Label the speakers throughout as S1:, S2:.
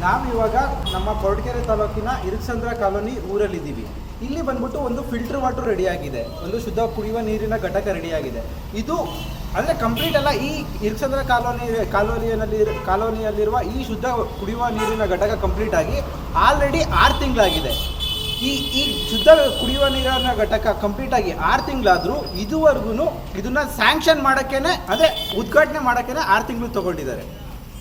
S1: ನಾವು ಇವಾಗ ನಮ್ಮ ಕೊರಟಗೆರೆ ತಾಲೂಕಿನ ಇರಕ್ಸಂದ್ರ ಕಾಲೋನಿ ಊರಲ್ಲಿದ್ದೀವಿ. ಇಲ್ಲಿ ಬಂದ್ಬಿಟ್ಟು ಒಂದು ಫಿಲ್ಟರ್ ವಾಟರ್ ರೆಡಿಯಾಗಿದೆ, ಒಂದು ಶುದ್ಧ ಕುಡಿಯುವ ನೀರಿನ ಘಟಕ ರೆಡಿಯಾಗಿದೆ. ಇದು ಅಂದರೆ ಕಂಪ್ಲೀಟ್ ಅಲ್ಲ, ಈ ಇರಕ್ಸಂದ್ರ ಕಾಲೋನಿಯಲ್ಲಿರುವ ಈ ಶುದ್ಧ ಕುಡಿಯುವ ನೀರಿನ ಘಟಕ ಕಂಪ್ಲೀಟ್ ಆಗಿ ಆಲ್ರೆಡಿ 6 ತಿಂಗಳಾಗಿದೆ. ಈ ಶುದ್ಧ ಕುಡಿಯುವ ನೀರಿನ ಘಟಕ ಕಂಪ್ಲೀಟ್ ಆಗಿ 6 ತಿಂಗಳಾದರೂ ಇದುವರೆಗೂ ಇದನ್ನು ಸ್ಯಾಂಕ್ಷನ್ ಮಾಡೋಕ್ಕೇನೆ, ಅಂದರೆ ಉದ್ಘಾಟನೆ ಮಾಡೋಕ್ಕೇನೆ 6 ತಿಂಗಳು ತೊಗೊಂಡಿದ್ದಾರೆ.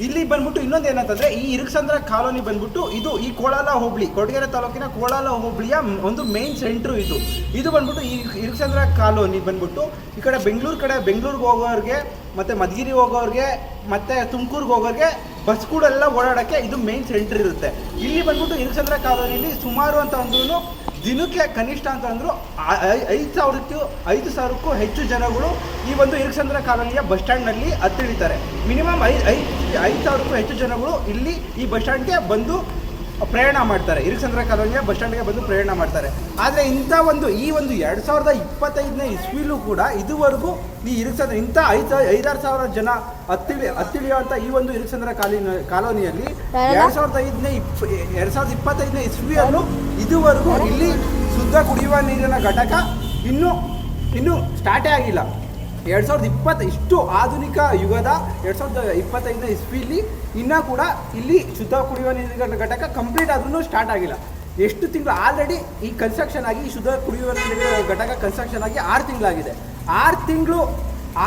S1: ಇಲ್ಲಿ ಬಂದ್ಬಿಟ್ಟು ಇನ್ನೊಂದು ಏನಂತಂದರೆ, ಈ ಇರಕ್ಸಂದ್ರ ಕಾಲೋನಿ ಬಂದ್ಬಿಟ್ಟು ಇದು ಈ ಕೋಲಾಲ ಹೋಬಳಿ, ಕೊರಟಗೆರೆ ತಾಲೂಕಿನ ಕೋಲಾಲ ಹೋಬಳಿಯ ಒಂದು ಮೇನ್ ಸೆಂಟ್ರು. ಇದು ಬಂದ್ಬಿಟ್ಟು ಈ ಇರಕ್ಸಂದ್ರ ಕಾಲೋನಿ ಬಂದ್ಬಿಟ್ಟು ಈ ಕಡೆ ಬೆಂಗಳೂರಿಗೆ ಹೋಗೋರಿಗೆ ಮತ್ತು ಮಧುಗಿರಿ ಹೋಗೋರಿಗೆ ಮತ್ತು ತುಮಕೂರಿಗೆ ಹೋಗೋರಿಗೆ ಬಸ್ಗಳೆಲ್ಲ ಓಡಾಡೋಕ್ಕೆ ಇದು ಮೇನ್ ಸೆಂಟ್ರ್ ಇರುತ್ತೆ. ಇಲ್ಲಿ ಬಂದ್ಬಿಟ್ಟು ಇರಕ್ಸಂದ್ರ ಕಾಲೋನಿಯಲ್ಲಿ ಸುಮಾರು ಅಂತ ಅಂದ್ರೂ ದಿನಕ್ಕೆ ಕನಿಷ್ಠ ಅಂತ ಅಂದರೂ 5,000ಕ್ಕೂ ಹೆಚ್ಚು ಜನಗಳು ಈ ಒಂದು ಇರಕ್ಸಂದ್ರ ಕಾಲೋನಿಯ ಬಸ್ ಸ್ಟ್ಯಾಂಡ್ನಲ್ಲಿ ಹತ್ತಿಳಿತಾರೆ. ಮಿನಿಮಮ್ 5,000ಕ್ಕೂ ಹೆಚ್ಚು ಜನಗಳು ಇಲ್ಲಿ ಈ ಬಸ್ ಸ್ಟ್ಯಾಂಡ್ಗೆ ಬಂದು ಪ್ರಯಾಣ ಮಾಡ್ತಾರೆ, ಇರಕ್ಸಂದ್ರ ಕಾಲೋನಿಯ ಬಸ್ ಸ್ಟ್ಯಾಂಡ್ಗೆ ಬಂದು ಪ್ರಯಾಣ ಮಾಡ್ತಾರೆ. ಆದರೆ ಈ ಒಂದು 2025ನೇ ಇಸ್ವಿಲೂ ಕೂಡ ಇದುವರೆಗೂ ಈ ಇರಕ್ಸಂದ್ರ 5,000-6,000 ಜನ ಹತ್ತಿಳಿಯುವಂಥ ಈ ಒಂದು ಇರಕ್ಸಂದ್ರ ಕಾಲೋನಿಯಲ್ಲಿ 2025ನೇ ಇಸ್ವಿಯಲ್ಲೂ ಇದುವರೆಗೂ ಇಲ್ಲಿ ಶುದ್ಧ ಕುಡಿಯುವ ನೀರಿನ ಘಟಕ ಇನ್ನೂ ಸ್ಟಾರ್ಟೇ ಆಗಿಲ್ಲ. 2020 ಇಷ್ಟು ಆಧುನಿಕ ಯುಗದ 2025ನೇ ಇಸ್ವಿಲಿ ಇನ್ನೂ ಕೂಡ ಇಲ್ಲಿ ಶುದ್ಧ ಕುಡಿಯುವ ನೀರಿನ ಘಟಕ ಕಂಪ್ಲೀಟ್ ಆದ್ರೂ ಸ್ಟಾರ್ಟ್ ಆಗಿಲ್ಲ. ಎಷ್ಟು ತಿಂಗಳು ಆಲ್ರೆಡಿ ಈ ಕನ್ಸ್ಟ್ರಕ್ಷನ್ ಆಗಿ, ಈ ಶುದ್ಧ ಕುಡಿಯುವ ನೀರಿನ ಘಟಕ ಕನ್ಸ್ಟ್ರಕ್ಷನ್ ಆಗಿ 6 ತಿಂಗಳಾಗಿದೆ. 6 ತಿಂಗಳು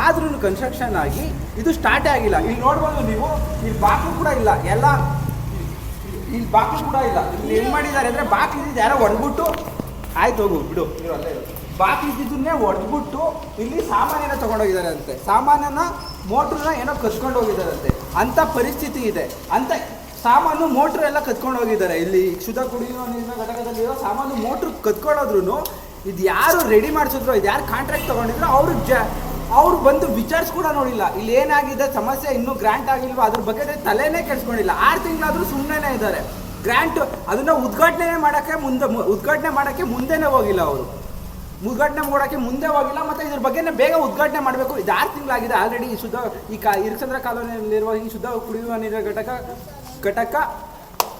S1: ಆದ್ರೂ ಕನ್ಸ್ಟ್ರಕ್ಷನ್ ಆಗಿ ಇದು ಸ್ಟಾರ್ಟೇ ಆಗಿಲ್ಲ. ಇಲ್ಲಿ ನೋಡ್ಬೋದು ನೀವು, ಇಲ್ಲಿ ಬಾಕ್ಲು ಕೂಡ ಇಲ್ಲ, ಇಲ್ಲಿ ಬಾಕ್ಲು ಕೂಡ ಇಲ್ಲ. ಇಲ್ಲಿ ಏನು ಮಾಡಿದ್ದಾರೆ ಅಂದರೆ, ಬಾಕ್ಲು ಇದ್ದಿದ್ದು ಯಾರೋ ಹೊಡೆದ್ಬಿಟ್ಟು ಆಯ್ತು ಹೋಗು ಬಿಡು, ಬಾಕಿ ಇದ್ದಿದ್ದನ್ನೇ ಹೊಡೆದ್ಬಿಟ್ಟು ಇಲ್ಲಿ ಸಾಮಾನ್ಯನ ತೊಗೊಂಡೋಗಿದ್ದಾರೆ ಅಂತೆ. ಸಾಮಾನ್ಯನ ಮೋಟ್ರನ್ನ ಏನೋ ಕತ್ಕೊಂಡು ಹೋಗಿದ್ದಾರಂತೆ. ಅಂಥ ಪರಿಸ್ಥಿತಿ ಇದೆ. ಅಂಥ ಸಾಮಾನು ಮೋಟ್ರ್ ಎಲ್ಲ ಕತ್ಕೊಂಡು ಹೋಗಿದ್ದಾರೆ. ಇಲ್ಲಿ ಶುದ್ಧ ಕುಡಿಯುವ ನೀರಿನ ಘಟಕದಲ್ಲಿರೋ ಸಾಮಾನು ಮೋಟ್ರ್ ಕತ್ಕೊಳ್ಳೋದ್ರೂ ಇದು ಯಾರು ರೆಡಿ ಮಾಡಿಸಿದ್ರು, ಇದು ಯಾರು ಕಾಂಟ್ರಾಕ್ಟ್ ತೊಗೊಂಡಿದ್ರು ಅವ್ರು ಬಂದು ವಿಚಾರಿಸಿ ಕೂಡ ನೋಡಿಲ್ಲ. ಇಲ್ಲಿ ಏನಾಗಿದೆ ಸಮಸ್ಯೆ, ಇನ್ನೂ ಗ್ರ್ಯಾಂಟ್ ಆಗಿಲ್ವ ಅದ್ರ ಬಗ್ಗೆ ತಲೆನೇ ಕೆಡಿಸ್ಕೊಂಡಿಲ್ಲ. 6 ತಿಂಗಳಾದರೂ ಸುಮ್ಮನೆ ಇದ್ದಾರೆ. ಗ್ರ್ಯಾಂಟ್ ಅದನ್ನು ಉದ್ಘಾಟನೆ ಮಾಡೋಕ್ಕೆ ಮುಂದೆನೇ ಹೋಗಿಲ್ಲ. ಅವರು ಉದ್ಘಾಟನೆ ಮಾಡೋಕ್ಕೆ ಮುಂದೆ ಹೋಗಿಲ್ಲ. ಮತ್ತು ಇದ್ರ ಬಗ್ಗೆ ಬೇಗ ಉದ್ಘಾಟನೆ ಮಾಡಬೇಕು. ಇದು 6 ತಿಂಗಳಾಗಿದೆ ಆಲ್ರೆಡಿ. ಈ ಇರಕ್ಸಂದ್ರ ಕಾಲೋನಿಯಲ್ಲಿರುವ ಈ ಶುದ್ಧ ಕುಡಿಯುವ ನೀರಿನ ಘಟಕ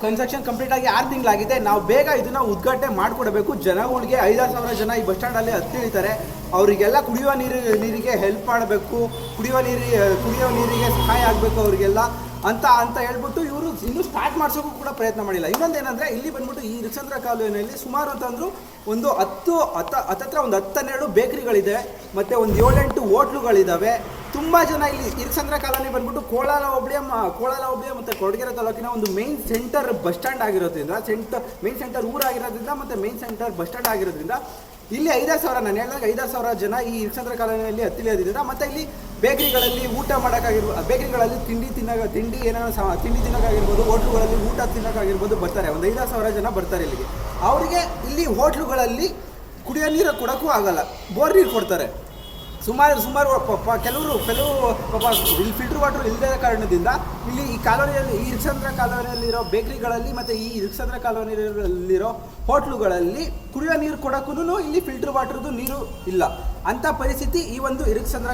S1: ಕನ್ಸ್ಟ್ರಕ್ಷನ್ ಕಂಪ್ಲೀಟ್ ಆಗಿ 6 ತಿಂಗಳಾಗಿದೆ. ನಾವು ಬೇಗ ಇದನ್ನು ಉದ್ಘಾಟನೆ ಮಾಡಿಕೊಡಬೇಕು. ಜನಗಳಿಗೆ 5,000 ಜನ ಈ ಬಸ್ ಸ್ಟ್ಯಾಂಡಲ್ಲಿ ಹತ್ತಿಳಿತಾರೆ. ಅವರಿಗೆಲ್ಲ ಕುಡಿಯುವ ನೀರಿಗೆ ಹೆಲ್ಪ್ ಮಾಡಬೇಕು, ಕುಡಿಯುವ ನೀರಿಗೆ ಸಹಾಯ ಆಗಬೇಕು ಅವರಿಗೆಲ್ಲ ಅಂತ ಹೇಳ್ಬಿಟ್ಟು ಇವರು ಇನ್ನೂ ಸ್ಟಾರ್ಟ್ ಮಾಡಿಸೋಕ್ಕೂ ಕೂಡ ಪ್ರಯತ್ನ ಮಾಡಿಲ್ಲ. ಇನ್ನೊಂದೇನೆಂದರೆ, ಇಲ್ಲಿ ಬಂದ್ಬಿಟ್ಟು ಈ ಇರಕ್ಸಂದ್ರ ಕಾಲೋನಿಯಲ್ಲಿ ಸುಮಾರು ಅಂತಂದರೂ ಒಂದು 10-12 ಬೇಕ್ರಿಗಳಿದೆ, ಮತ್ತು ಒಂದು 7-8 ಹೋಟ್ಲುಗಳಿದ್ದಾವೆ. ತುಂಬ ಜನ ಇಲ್ಲಿ ಇರಕ್ಸಂದ್ರ ಕಾಲೋನಿ ಬಂದ್ಬಿಟ್ಟು ಕೋಲಾಲ ಹೋಬಳಿಯ ಮತ್ತು ಕೊರಟಗೆರೆ ತಾಲೂಕಿನ ಒಂದು ಮೇನ್ ಸೆಂಟರ್ ಬಸ್ ಸ್ಟ್ಯಾಂಡ್ ಆಗಿರೋದ್ರಿಂದ, ಮೇನ್ ಸೆಂಟರ್ ಊರಾಗಿರೋದ್ರಿಂದ ಮತ್ತು ಮೇನ್ ಸೆಂಟರ್ ಬಸ್ ಸ್ಟ್ಯಾಂಡ್ ಆಗಿರೋದ್ರಿಂದ ಇಲ್ಲಿ 5,000, ನಾನು ಹೇಳಿದಾಗ 5,000 ಜನ ಈ ಇರಕ್ಸಂದ್ರ ಕಾಲೋನಿಯಲ್ಲಿ ಹತ್ತಿಳಿಯೋದ್ರಿಂದ, ಮತ್ತು ಇಲ್ಲಿ ಬೇಕ್ರಿಗಳಲ್ಲಿ ಊಟ ಮಾಡೋಕ್ಕಾಗಿರ್ಬೋದು, ಬೇಕ್ರಿಗಳಲ್ಲಿ ತಿಂಡಿ ತಿನ್ನೋಕ್ಕಾಗಿರ್ಬೋದು, ಹೋಟ್ಲುಗಳಲ್ಲಿ ಊಟ ತಿನ್ನೋಕ್ಕಾಗಿರ್ಬೋದು ಬರ್ತಾರೆ. ಒಂದು 5,000 ಜನ ಬರ್ತಾರೆ ಇಲ್ಲಿಗೆ. ಅವರಿಗೆ ಇಲ್ಲಿ ಹೋಟ್ಲುಗಳಲ್ಲಿ ಕುಡಿಯೋ ನೀರು ಕೊಡೋಕ್ಕೂ ಆಗಲ್ಲ, ಬೋರ್ ನೀರು ಕೊಡ್ತಾರೆ. ಸುಮಾರು ಕೆಲವರು ಪಾಪ ಇಲ್ಲಿ ಫಿಲ್ಟರ್ ವಾಟರ್ ಇಲ್ಲದ ಕಾರಣದಿಂದ ಇಲ್ಲಿ ಈ ಇರಕ್ಸಂದ್ರ ಕಾಲೋನಿಯಲ್ಲಿರೋ ಬೇಕ್ರಿಗಳಲ್ಲಿ ಮತ್ತು ಈ ಇರಕ್ಸಂದ್ರ ಕಾಲೋನಿಯಲ್ಲಿರೋ ಹೋಟ್ಲುಗಳಲ್ಲಿ ಕುಡಿಯೋ ನೀರು ಕೊಡೋಕ್ಕೂ ಇಲ್ಲಿ ಫಿಲ್ಟರ್ ವಾಟರ್ದು ನೀರು ಇಲ್ಲ. ಅಂಥ ಪರಿಸ್ಥಿತಿ ಈ ಒಂದು ಇರಕ್ಸಂದ್ರ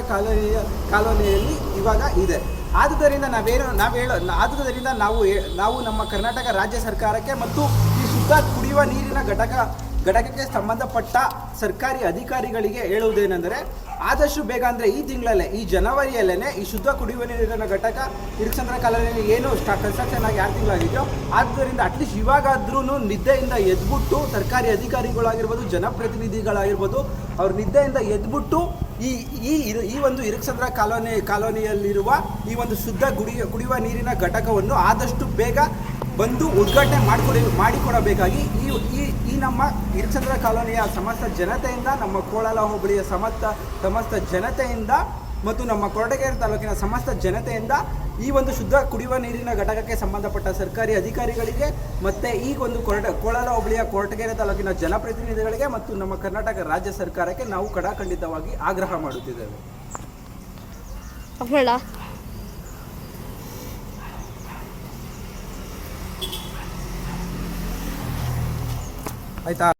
S1: ಕಾಲೋನಿಯಲ್ಲಿ ಇವಾಗ ಇದೆ. ಆದುದರಿಂದ ನಾವು ನಮ್ಮ ಕರ್ನಾಟಕ ರಾಜ್ಯ ಸರ್ಕಾರಕ್ಕೆ ಮತ್ತು ಈ ಶುದ್ಧ ಕುಡಿಯುವ ನೀರಿನ ಘಟಕಕ್ಕೆ ಸಂಬಂಧಪಟ್ಟ ಸರ್ಕಾರಿ ಅಧಿಕಾರಿಗಳಿಗೆ ಹೇಳುವುದೇನೆಂದರೆ, ಆದಷ್ಟು ಬೇಗ, ಅಂದರೆ ಈ ತಿಂಗಳಲ್ಲೇ, ಈ ಜನವರಿಯಲ್ಲೇ ಈ ಶುದ್ಧ ಕುಡಿಯುವ ನೀರಿನ ಘಟಕ ಇರಕ್ಸಂದ್ರ ಕಾಲೋನಿಯಲ್ಲಿ ಏನು ಕನ್ಸ್ಟ್ರಕ್ಷನ್ ಆಗಿ 6 ತಿಂಗಳಾಗಿದೆಯೋ, ಆದ್ದರಿಂದ ಅಟ್ಲೀಸ್ಟ್ ಇವಾಗಾದ್ರೂ ನಿದ್ದೆಯಿಂದ ಎದ್ಬಿಟ್ಟು ಸರ್ಕಾರಿ ಅಧಿಕಾರಿಗಳಾಗಿರ್ಬೋದು, ಜನಪ್ರತಿನಿಧಿಗಳಾಗಿರ್ಬೋದು, ಅವ್ರ ನಿದ್ದೆಯಿಂದ ಎದ್ಬಿಟ್ಟು ಈ ಒಂದು ಇರಕ್ಸಂದ್ರ ಕಾಲೋನಿಯಲ್ಲಿರುವ ಈ ಒಂದು ಶುದ್ಧ ಕುಡಿಯುವ ನೀರಿನ ಘಟಕವನ್ನು ಆದಷ್ಟು ಬೇಗ ಬಂದು ಉದ್ಘಾಟನೆ ಮಾಡಿಕೊಡಬೇಕಾಗಿ ಈ ನಮ್ಮ ಇರಕ್ಸಂದ್ರ ಕಾಲೋನಿಯ ಸಮಸ್ತ ಜನತೆಯಿಂದ, ನಮ್ಮ ಕೋಲಾಲ ಹೋಬಳಿಯ ಸಮಸ್ತ ಜನತೆಯಿಂದ ಮತ್ತು ನಮ್ಮ ಕೊರಟಗೆರೆ ತಾಲೂಕಿನ ಸಮಸ್ತ ಜನತೆಯಿಂದ ಈ ಒಂದು ಶುದ್ಧ ಕುಡಿಯುವ ನೀರಿನ ಘಟಕಕ್ಕೆ ಸಂಬಂಧಪಟ್ಟ ಸರ್ಕಾರಿ ಅಧಿಕಾರಿಗಳಿಗೆ ಮತ್ತು ಈ ಒಂದು ಕೋಲಾರ ಹೋಬಳಿಯ ಕೊರಟಗೆರೆ ತಾಲೂಕಿನ ಜನಪ್ರತಿನಿಧಿಗಳಿಗೆ ಮತ್ತು ನಮ್ಮ ಕರ್ನಾಟಕ ರಾಜ್ಯ ಸರ್ಕಾರಕ್ಕೆ ನಾವು ಖಡಾಖಂಡಿತವಾಗಿ ಆಗ್ರಹ ಮಾಡುತ್ತಿದ್ದೇವೆ. ಆಯ್ತಾ?